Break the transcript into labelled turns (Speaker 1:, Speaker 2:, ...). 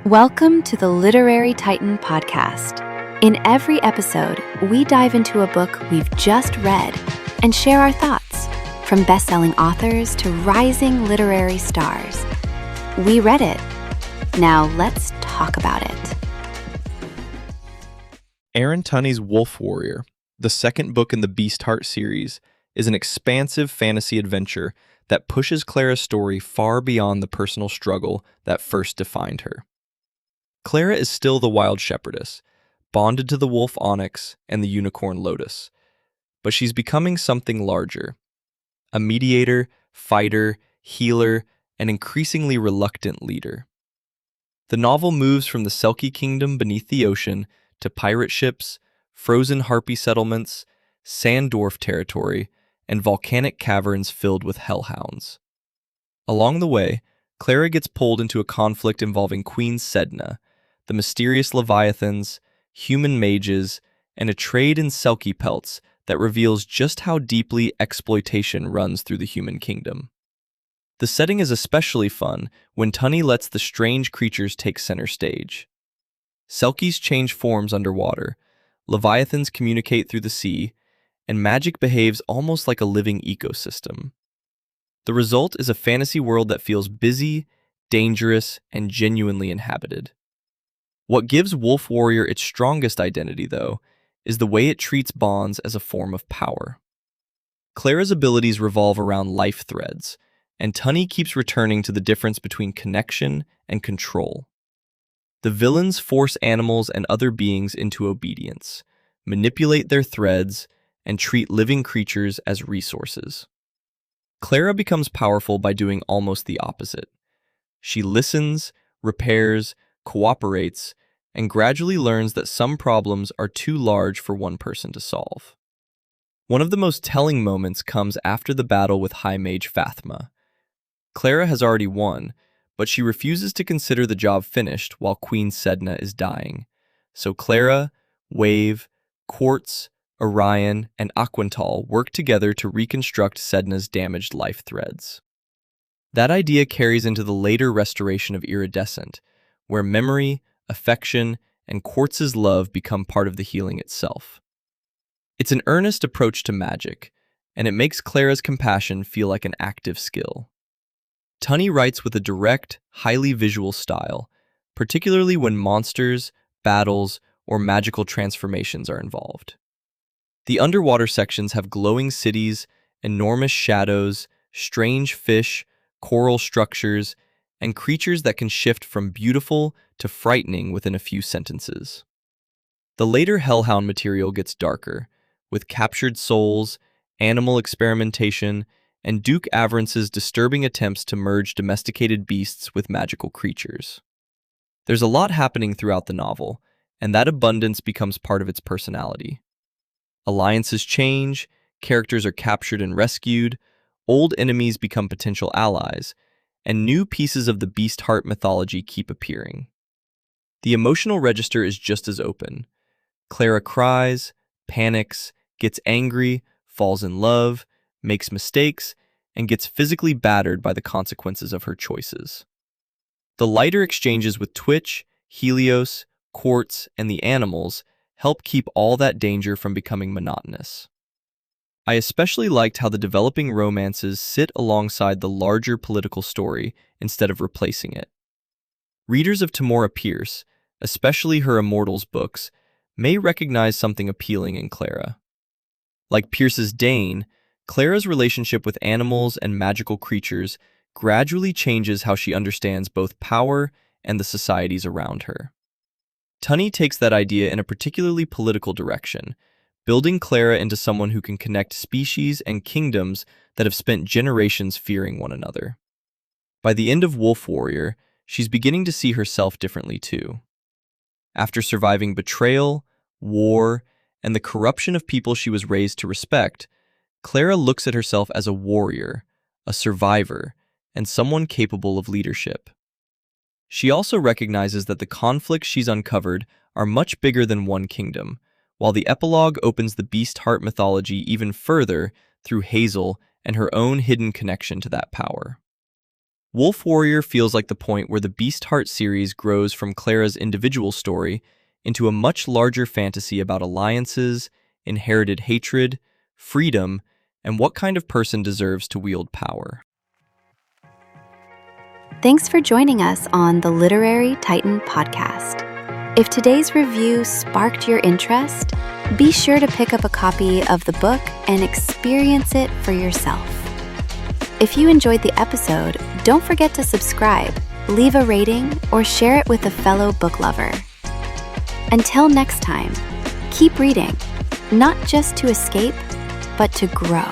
Speaker 1: Welcome to the Literary Titan podcast. In every episode, we dive into a book we've just read and share our thoughts, from best-selling authors to rising literary stars. We read it. Now let's talk about it.
Speaker 2: Aaron Tunney's Wolf Warrior, the second book in the Beast Heart series, is an expansive fantasy adventure that pushes Clara's story far beyond the personal struggle that first defined her. Clara is still the wild shepherdess, bonded to the wolf onyx and the unicorn lotus, but she's becoming something larger: a mediator, fighter, healer, and increasingly reluctant leader. The novel moves from the Selkie kingdom beneath the ocean to pirate ships, frozen harpy settlements, sand dwarf territory, and volcanic caverns filled with hellhounds. Along the way, Clara gets pulled into a conflict involving Queen Sedna, the mysterious leviathans, human mages, and a trade in selkie pelts that reveals just how deeply exploitation runs through the human kingdom. The setting is especially fun when Tunney lets the strange creatures take center stage. Selkies change forms underwater, leviathans communicate through the sea, and magic behaves almost like a living ecosystem. The result is a fantasy world that feels busy, dangerous, and genuinely inhabited. What gives Wolf Warrior its strongest identity, though, is the way it treats bonds as a form of power. Clara's abilities revolve around life threads, and Tunney keeps returning to the difference between connection and control. The villains force animals and other beings into obedience, manipulate their threads, and treat living creatures as resources. Clara becomes powerful by doing almost the opposite. She listens, repairs, cooperates, and gradually learns that some problems are too large for one person to solve. One of the most telling moments comes after the battle with High Mage Fathma. Clara has already won, but she refuses to consider the job finished while Queen Sedna is dying. So Clara, Wave, Quartz, Orion, and Aquintal work together to reconstruct Sedna's damaged life threads. That idea carries into the later restoration of Iridescent, where memory, affection, and Quartz's love become part of the healing itself. It's an earnest approach to magic, and it makes Clara's compassion feel like an active skill. Tunney writes with a direct, highly visual style, particularly when monsters, battles, or magical transformations are involved. The underwater sections have glowing cities, enormous shadows, strange fish, coral structures, and creatures that can shift from beautiful to frightening within a few sentences. The later Hellhound material gets darker, with captured souls, animal experimentation, and Duke Averance's disturbing attempts to merge domesticated beasts with magical creatures. There's a lot happening throughout the novel, and that abundance becomes part of its personality. Alliances change, characters are captured and rescued, old enemies become potential allies, and new pieces of the Beast Heart mythology keep appearing. The emotional register is just as open. Clara cries, panics, gets angry, falls in love, makes mistakes, and gets physically battered by the consequences of her choices. The lighter exchanges with Twitch, Helios, Quartz, and the animals help keep all that danger from becoming monotonous. I especially liked how the developing romances sit alongside the larger political story instead of replacing it. Readers of Tamora Pierce, especially her Immortals books, may recognize something appealing in Clara. Like Pierce's Dane, Clara's relationship with animals and magical creatures gradually changes how she understands both power and the societies around her. Tunney takes that idea in a particularly political direction, building Clara into someone who can connect species and kingdoms that have spent generations fearing one another. By the end of Wolf Warrior, she's beginning to see herself differently too. After surviving betrayal, war, and the corruption of people she was raised to respect, Clara looks at herself as a warrior, a survivor, and someone capable of leadership. She also recognizes that the conflicts she's uncovered are much bigger than one kingdom, while the epilogue opens the Beast Heart mythology even further through Hazel and her own hidden connection to that power. Wolf Warrior feels like the point where the Beast Heart series grows from Clara's individual story into a much larger fantasy about alliances, inherited hatred, freedom, and what kind of person deserves to wield power.
Speaker 1: Thanks for joining us on the Literary Titan podcast. If today's review sparked your interest, be sure to pick up a copy of the book and experience it for yourself. If you enjoyed the episode, don't forget to subscribe, leave a rating, or share it with a fellow book lover. Until next time, keep reading, not just to escape, but to grow.